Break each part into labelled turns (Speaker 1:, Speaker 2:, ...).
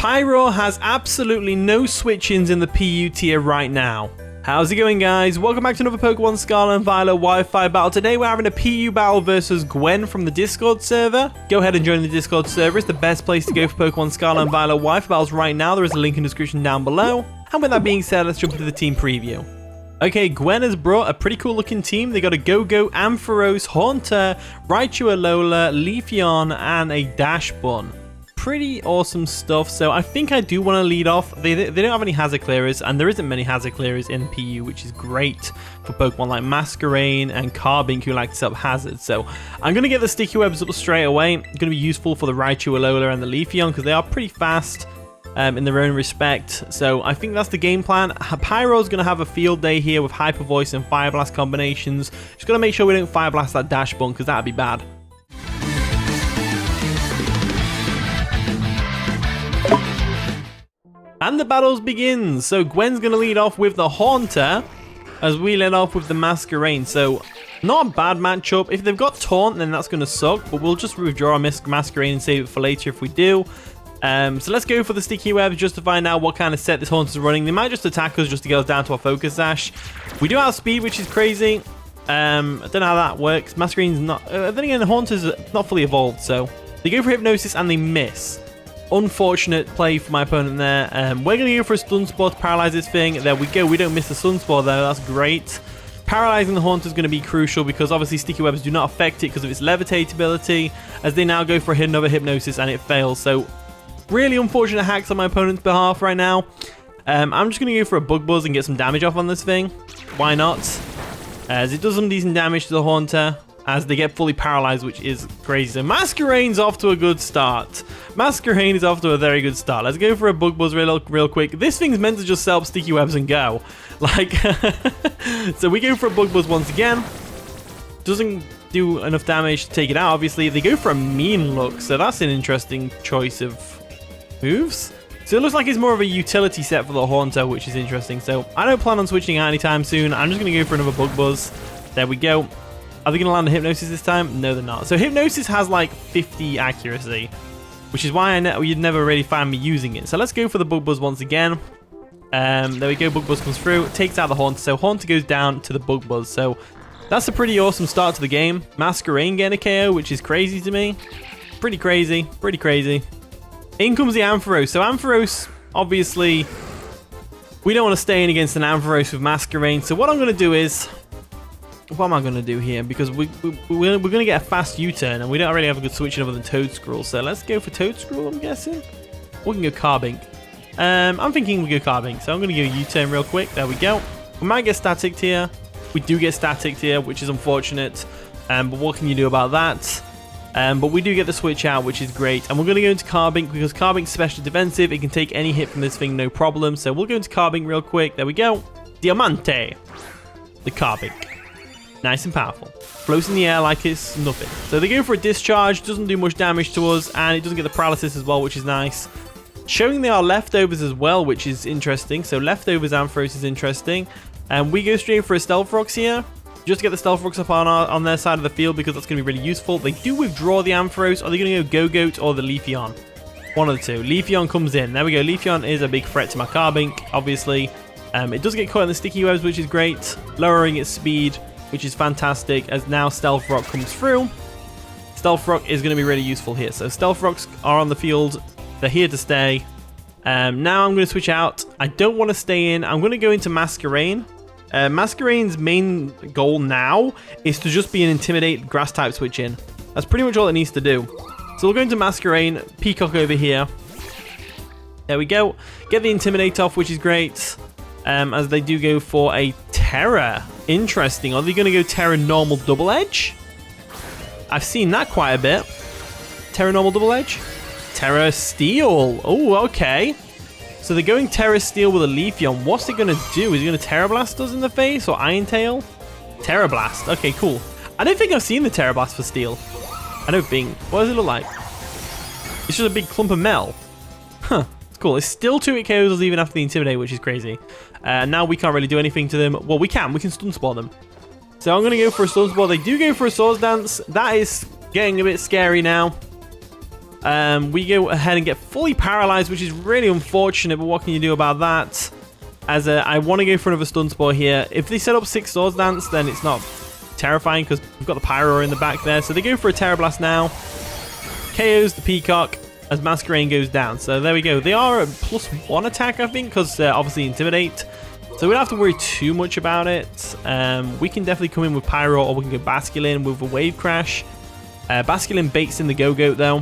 Speaker 1: Pyroar has absolutely no switch-ins in the PU tier right now. How's it going, guys? Welcome back to another Pokemon Scarlet and Violet Wi-Fi battle. Today we're having a PU battle versus Gwen from the Discord server. Go ahead and join the Discord server. It's the best place to go for Pokemon Scarlet and Violet Wi-Fi battles right now. There is a link in the description down below. And with that being said, let's jump into the team preview. Okay, Gwen has brought a pretty cool looking team. They got a Go-Go, Ampharos, Haunter, Raichu Alola, Leafeon, and a Dash Bun. Pretty awesome stuff. So I think I do want to lead off. They don't have any hazard clearers, and there isn't many hazard clearers in PU, which is great for Pokemon like Masquerain and Carbink who like to set up hazards. So I'm going to get the sticky webs up straight away. Going to be useful for the Raichu Alola and the Leafeon because they are pretty fast in their own respect. So I think that's the game plan. Pyro's going to have a field day here with Hyper Voice and Fire Blast combinations. Just got to make sure we don't Fire Blast that Dash Bun because that'd be bad. And the battles begins. So Gwen's going to lead off with the Haunter as we lead off with the Masquerain. So not a bad matchup. If they've got Taunt, then that's going to suck. But we'll just withdraw our Masquerain and save it for later if we do. So let's go for the Sticky Webs just to find out what kind of set this Haunter's running. They might just attack us just to get us down to our Focus Sash. We do have speed, which is crazy. I don't know how that works. Masquerain's not... then again, the Haunter's not fully evolved. So they go for Hypnosis and they miss. Unfortunate play for my opponent there. We're going to go for a Stun Spore to paralyze this thing. There we go. We don't miss the Stun Spore though. That's great. Paralyzing the Haunter is going to be crucial because obviously Sticky Webs do not affect it because of its Levitate ability, as they now go for another Hypnosis and it fails. So really unfortunate hacks on my opponent's behalf right now. I'm just going to go for a Bug Buzz and get some damage off on this thing. Why not? As it does some decent damage to the Haunter as they get fully paralyzed, which is crazy. So Masquerain's off to a good start. Masquerain is off to a very good start. Let's go for a Bug Buzz real quick. This thing's meant to just set up Sticky Webs and go. Like, so we go for a Bug Buzz once again. Doesn't do enough damage to take it out, obviously. They go for a Mean Look, so that's an interesting choice of moves. So it looks like it's more of a utility set for the Haunter, which is interesting. So I don't plan on switching out anytime soon. I'm just going to go for another Bug Buzz. There we go. Are they going to land a Hypnosis this time? No, they're not. So Hypnosis has like 50 accuracy, which is why you'd never really find me using it. So let's go for the Bug Buzz once again. There we go. Bug Buzz comes through, takes out the Haunter. So Haunter goes down to the Bug Buzz. So that's a pretty awesome start to the game. Masquerain getting a KO, which is crazy to me. Pretty crazy. Pretty crazy. In comes the Ampharos. So Ampharos, obviously, we don't want to stay in against an Ampharos with Masquerain. So what I'm going to do is... What am I going to do here? Because we're going to get a fast U-turn, and we don't really have a good switch other than Toedscruel. So let's go for Toedscruel, I'm guessing. Or we can go Carbink. I'm thinking we go Carbink. So I'm going to go U-turn real quick. There we go. We might get Staticked here. We do get Staticked here, which is unfortunate. But what can you do about that? But we do get the switch out, which is great. And we're going to go into Carbink because Carbink's special defensive. It can take any hit from this thing, no problem. So we'll go into Carbink real quick. There we go. Diamante. The Carbink. Nice and powerful. Floats in the air like it's nothing. So they go for a Discharge. Doesn't do much damage to us. And it doesn't get the Paralysis as well, which is nice. Showing they are Leftovers as well, which is interesting. So Leftovers Ampharos is interesting. And we go straight for a Stealth Rocks here. Just to get the Stealth Rocks up on their side of the field because that's going to be really useful. They do withdraw the Ampharos. Are they going to go Go-Goat or the Leafeon? One of the two. Leafeon comes in. There we go. Leafeon is a big threat to my Carbink, obviously. It does get caught in the Sticky Webs, which is great. Lowering its speed, which is fantastic, as now Stealth Rock comes through. Stealth Rock is going to be really useful here. So Stealth Rocks are on the field. They're here to stay. Now I'm going to switch out. I don't want to stay in. I'm going to go into Masquerain. Masquerain's main goal now is to just be an Intimidate Grass type switch in. That's pretty much all it needs to do. So we'll go into Masquerain. Peacock over here. There we go. Get the Intimidate off, which is great. As they do go for a Terra. Interesting. Are they going to go Terra Normal Double Edge? I've seen that quite a bit. Terra Normal Double Edge? Terra Steel. Oh, okay. So they're going Terra Steel with a Leafeon. What's it going to do? Is it going to Terra Blast us in the face or Iron Tail? Terra Blast. Okay, cool. I don't think I've seen the Terra Blast for Steel. I don't think. What does it look like? It's just a big clump of metal. Huh. It's cool. It's still 2-hit KOs even after the Intimidate, which is crazy. Now we can't really do anything to them. Well, we can. We can Stun Spore them. So I'm going to go for a Stun Spore. They do go for a Swords Dance. That is getting a bit scary now. We go ahead and get fully paralyzed, which is really unfortunate, but what can you do about that? As I want to go for another stun spore here. If they set up 6 swords dance, then it's not terrifying because we've got the Pyroar in the back there. So they go for a Terror Blast now. KOs the Peacock as Masquerain goes down. So there we go. They are a +1 attack, I think, because obviously Intimidate. So we don't have to worry too much about it. We can definitely come in with Pyro, or we can go Basculin with a Wave Crash. Basculin baits in the Go-Goat though,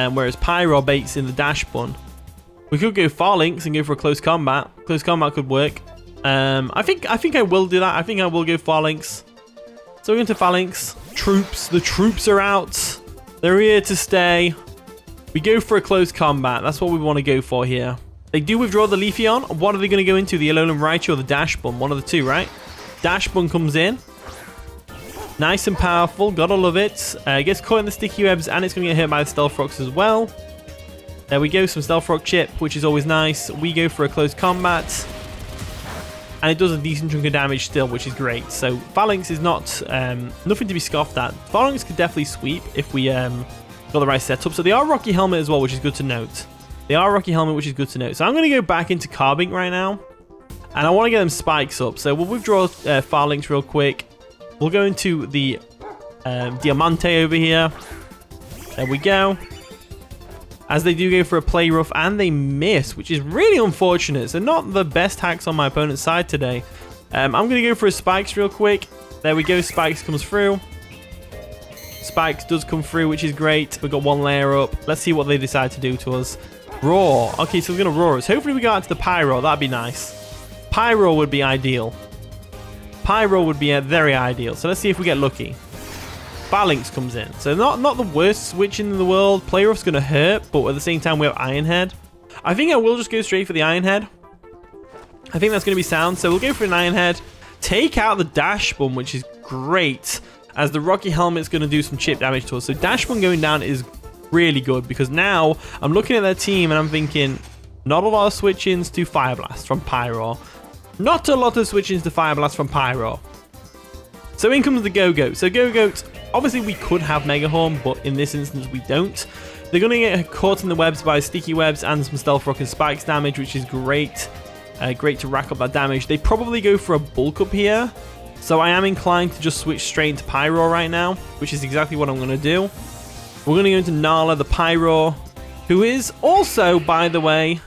Speaker 1: whereas Pyro baits in the Dash Bun. We could go Phalanx and go for a close combat. Close combat could work. I think I will do that. I think I will go Phalanx. So we're going to Phalanx. Troops. The troops are out. They're here to stay. We go for a close combat. That's what we want to go for here. They do withdraw the Leafeon. What are they going to go into? The Alolan Raichu or the Dash Bun? One of the two, right? Dash Bun comes in. Nice and powerful. Gotta love it. Gets caught in the Sticky Webs, and it's going to get hit by the Stealth Rocks as well. There we go. Some Stealth Rock chip, which is always nice. We go for a close combat. And it does a decent chunk of damage still, which is great. So Phalanx is not nothing to be scoffed at. Phalanx could definitely sweep if we got the right setup. So they are Rocky Helmet as well, which is good to note. They are Rocky Helmet, which is good to note. So I'm going to go back into Carbink right now. And I want to get them spikes up. So we'll withdraw Phalanx real quick. We'll go into the Diamante over here. There we go. As they do go for a Play Rough, and they miss, which is really unfortunate. So not the best hacks on my opponent's side today. I'm going to go for a Spikes real quick. There we go. Spikes comes through. Spikes does come through, which is great. We've got 1 layer up. Let's see what they decide to do to us. Roar. Okay, so we're going to roar us. Hopefully we go out to the Pyro. That'd be nice. Pyro would be ideal. Pyro would be very ideal. So let's see if we get lucky. Phalanx comes in. So not the worst switch in the world. Play Rough's going to hurt, but at the same time we have Iron Head. I think I will just go straight for the Iron Head. I think that's going to be sound. So we'll go for an Iron Head. Take out the Dash Bun, which is great, as the Rocky Helmet's going to do some chip damage to us. So Dash Bun going down is really good, because now I'm looking at their team and I'm thinking not a lot of switch-ins to Fire Blast from Pyro. Not a lot of switch-ins to Fire Blast from Pyro. So in comes the Go-Goat. So Go-Goat, obviously we could have Mega Horn, but in this instance we don't. They're going to get caught in the webs by Sticky Webs and some Stealth Rock and Spikes damage, which is great. Great to rack up that damage. They probably go for a bulk up here. So I am inclined to just switch straight into Pyro right now, which is exactly what I'm going to do. We're going to go into Nala, the Pyro, who is also, by the way,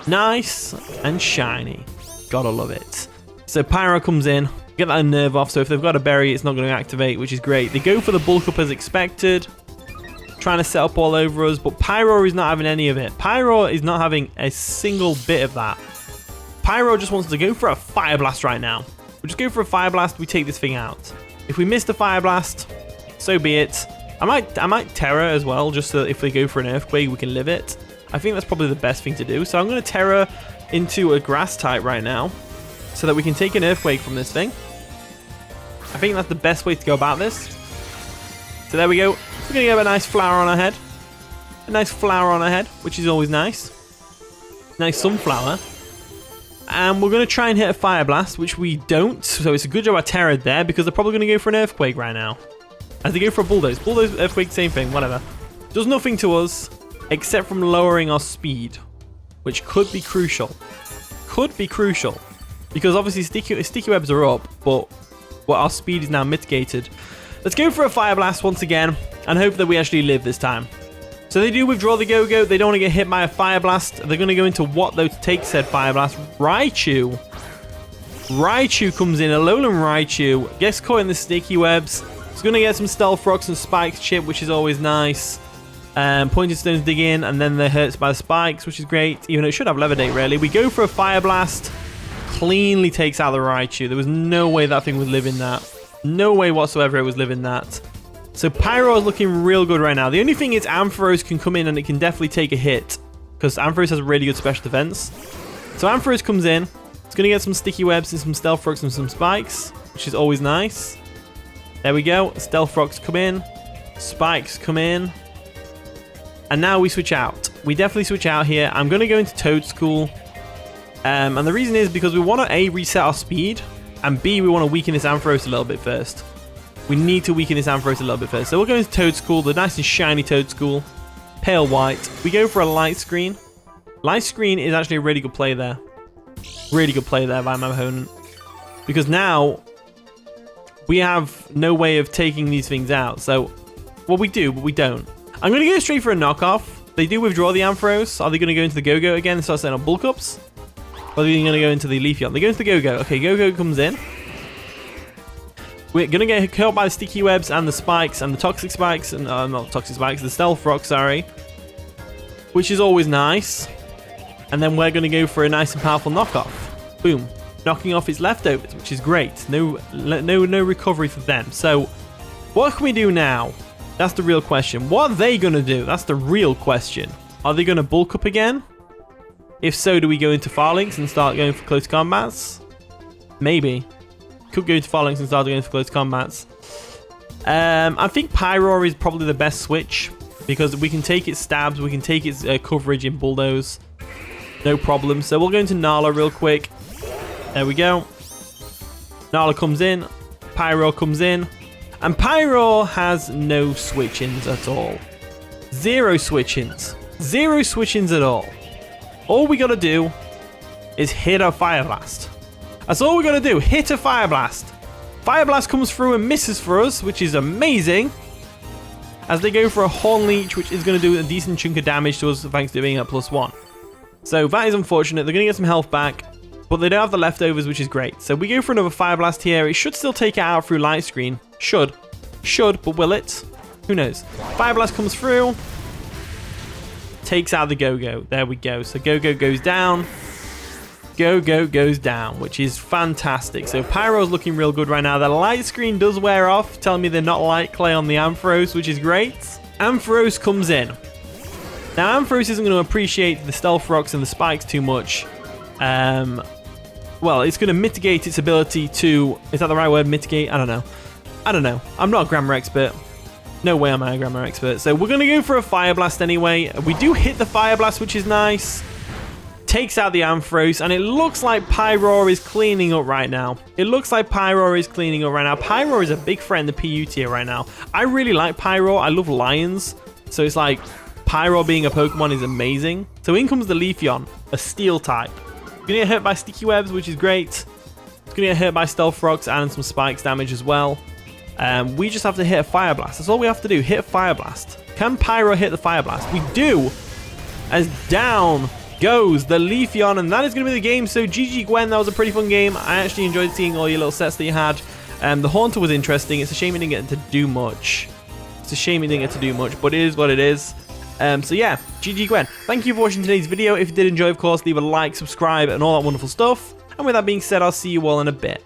Speaker 1: nice and shiny. Gotta love it. So Pyro comes in. Get that nerve off, so if they've got a berry, it's not going to activate, which is great. They go for the bulk up as expected, trying to set up all over us, but Pyro is not having any of it. Pyro is not having a single bit of that. Pyro just wants to go for a Fire Blast right now. We'll just go for a Fire Blast, we take this thing out. If we miss the Fire Blast, so be it. I might Terror as well, just so if they go for an Earthquake, we can live it. I think that's probably the best thing to do. So I'm going to Terror into a Grass type right now, so that we can take an Earthquake from this thing. I think that's the best way to go about this. So there we go. We're going to get a nice flower on our head. A nice flower on our head, which is always nice. Nice sunflower. And we're going to try and hit a Fire Blast, which we don't. So it's a good job I Terrored there, because they're probably going to go for an Earthquake right now. As they go for a Bulldoze. Bulldoze, Earthquake, same thing, whatever. Does nothing to us, except from lowering our speed, which could be crucial. Could be crucial. Because obviously sticky webs are up, but our speed is now mitigated. Let's go for a Fire Blast once again, and hope that we actually live this time. So they do withdraw the Go-Goat. They don't want to get hit by a Fire Blast. They're going to go into what, though, to take said Fire Blast? Raichu. Raichu comes in. Alolan Raichu gets caught in the Sticky Webs. It's going to get some Stealth Rocks and Spikes chip, which is always nice. Pointed Stones dig in, and then they're hurt by the Spikes, which is great. Even though it should have Levitate, really. We go for a Fire Blast. Cleanly takes out the Raichu. There was no way that thing was living that. No way whatsoever it was living that. So Pyro is looking real good right now. The only thing is Ampharos can come in and it can definitely take a hit, because Ampharos has really good special defense. So Ampharos comes in. It's going to get some Sticky Webs and some Stealth Rocks and some Spikes, which is always nice. There we go. Stealth Rocks come in. Spikes come in. And now we switch out. We definitely switch out here. I'm going to go into Toad School. And the reason is because we want to A, reset our speed, and B, we want to weaken this Ampharos a little bit first. We need to weaken this Ampharos a little bit first. So we'll go into Toad School, the nice and shiny Toad School. Pale white. We go for a light screen. Light screen is actually a really good play there. Really good play there by my opponent. Because now we have no way of taking these things out. So, well, we do, but we don't. I'm going to go straight for a knockoff. They do withdraw the Ampharos. Are they going to go into the Go-Go again and start setting up bulk ups? Or are they going to go into the Leafeon? They go into the Go-Go. Okay, Go-Go comes in. We're going to get caught by the sticky webs and the spikes and the toxic spikes. And not toxic spikes, the stealth rock, sorry. Which is always nice. And then we're going to go for a nice and powerful knockoff. Boom. Knocking off its leftovers, which is great. No recovery for them. So, what can we do now? That's the real question. What are they going to do? That's the real question. Are they going to bulk up again? If so, do we go into Farlinks and start going for close combats? Maybe. Could go into Farlinks and start going for close combats. I think Pyroar is probably the best switch because we can take its stabs, we can take its coverage in Bulldoze. No problem. So we'll go into Nala real quick. There we go. Nala comes in. Pyroar comes in. And Pyroar has no switch-ins at all. Zero switch-ins. Zero switch-ins at all. All we gotta do is hit a Fire Blast. That's all we gotta do. Hit a Fire Blast. Fire Blast comes through and misses for us, which is amazing. As they go for a Horn Leech, which is gonna do a decent chunk of damage to us thanks to being at +1. So that is unfortunate. They're gonna get some health back. But they don't have the leftovers, which is great. So we go for another Fire Blast here. It should still take it out through Light Screen. Should, but will it? Who knows? Fire Blast comes through. Takes out the Go-Go. There we go. So Go-Go goes down. Go-Go goes down, which is fantastic. So Pyro's looking real good right now. The Light Screen does wear off, telling me they're not light clay on the Ampharos, which is great. Ampharos comes in. Now Ampharos isn't going to appreciate the Stealth Rocks and the Spikes too much. Well, it's going to mitigate its ability to... Is that the right word? Mitigate? I don't know. I'm not a grammar expert. No way am I a grammar expert. So we're going to go for a Fire Blast anyway. We do hit the Fire Blast, which is nice. Takes out the Ampharos, and it looks like Pyroar is cleaning up right now. Pyroar is a big threat in the PU tier right now. I really like Pyroar. I love lions. So it's like Pyroar being a Pokemon is amazing. So in comes the Leafeon, a Steel type. Gonna get hurt by sticky webs, which is great. It's gonna get hurt by stealth rocks and some spikes damage as well. We just have to hit a Fire Blast. That's all we have to do. Hit a Fire Blast. Can Pyro hit the Fire Blast? We do. As down goes the Leafeon, and that is gonna be the game. So GG Gwen, that was a pretty fun game. I actually enjoyed seeing all your little sets that you had. The Haunter was interesting. It's a shame it didn't get to do much. But it is what it is. So yeah, GG Gwen. Thank you for watching today's video. If you did enjoy, of course, leave a like, subscribe, and all that wonderful stuff. And with that being said, I'll see you all in a bit.